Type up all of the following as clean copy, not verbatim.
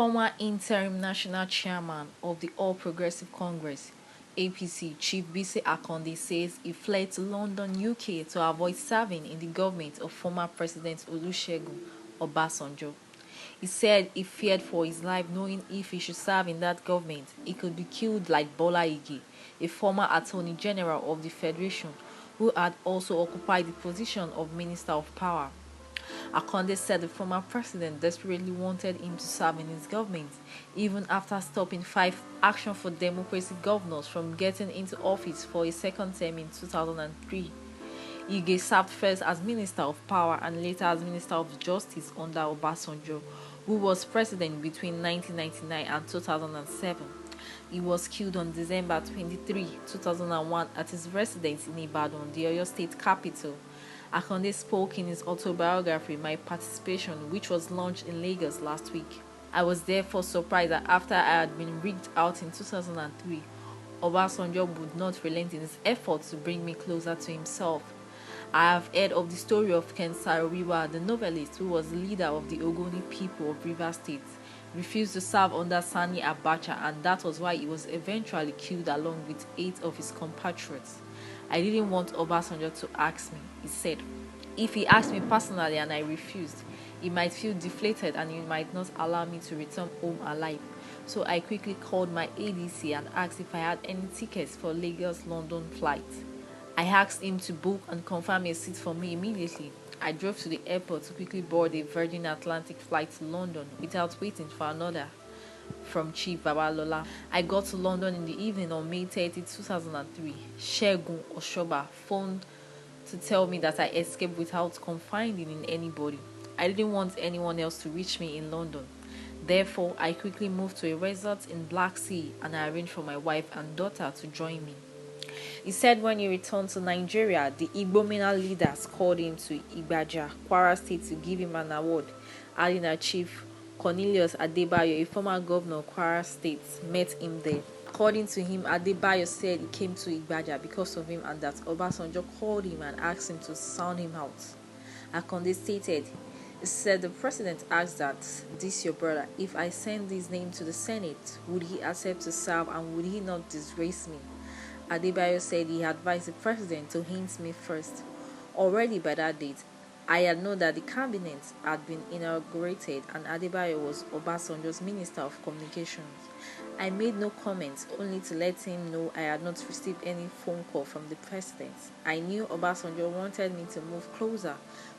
Former interim national chairman of the All Progressive Congress (APC), Chief Bisi says he fled to London, UK to avoid serving in the government of former President Olusegun Obasanjo. He said he feared for his life, knowing if he should serve in that government, he could be killed like Bola, a former Attorney General of the Federation who had also occupied the position of Minister of Power. Akonde said the former president desperately wanted him to serve in his government, even after stopping 5 Action for Democracy governors from getting into office for a second term in 2003. Ige served first as Minister of Power and later as Minister of Justice under Obasanjo, who was president between 1999 and 2007. He was killed on December 23, 2001 at his residence in Ibadan, the Oyo State capital. Akonde spoke in his autobiography, My Participation, which was launched in Lagos last week. I was therefore surprised that after I had been rigged out in 2003, Obasanjo would not relent in his efforts to bring me closer to himself. I have heard of the story of Ken Saro-Wiwa, the novelist who was the leader of the Ogoni people of Rivers State, refused to serve under Sani Abacha, and that was why he was eventually killed along with 8 of his compatriots. I didn't want Obasanjo to ask me, he said. If he asked me personally and I refused, he might feel deflated and he might not allow me to return home alive. So I quickly called my ADC and asked if I had any tickets for Lagos-London flight. I asked him to book and confirm a seat for me immediately. I drove to the airport to quickly board a Virgin Atlantic flight to London without waiting for another from Chief Babalola. I got to London in the evening on May 30, 2003. Segun Oshoba phoned to tell me that I escaped without confiding in anybody. I didn't want anyone else to reach me in London. Therefore, I quickly moved to a resort in Black Sea and I arranged for my wife and daughter to join me. He said when he returned to Nigeria, the Igbomina leaders called him to Igbaja, Kwara State, to give him an award, adding that Chief Cornelius Adebayo, a former governor of Kwara State, met him there. According to him, Adebayo said he came to Igbaja because of him and that Obasanjo called him and asked him to sound him out. Akonde stated, he said the president asked that, this your brother, if I send his name to the Senate, would he accept to serve and would he not disgrace me? Adebayo said he advised the president to hint me first. Already by that date, I had known that the cabinet had been inaugurated and Adebayo was Obasanjo's Minister of Communications. I made no comments, only to let him know I had not received any phone call from the president. I knew Obasanjo wanted me to move closer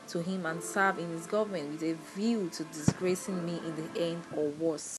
to him and serve in his government with a view to disgracing me in the end or worse.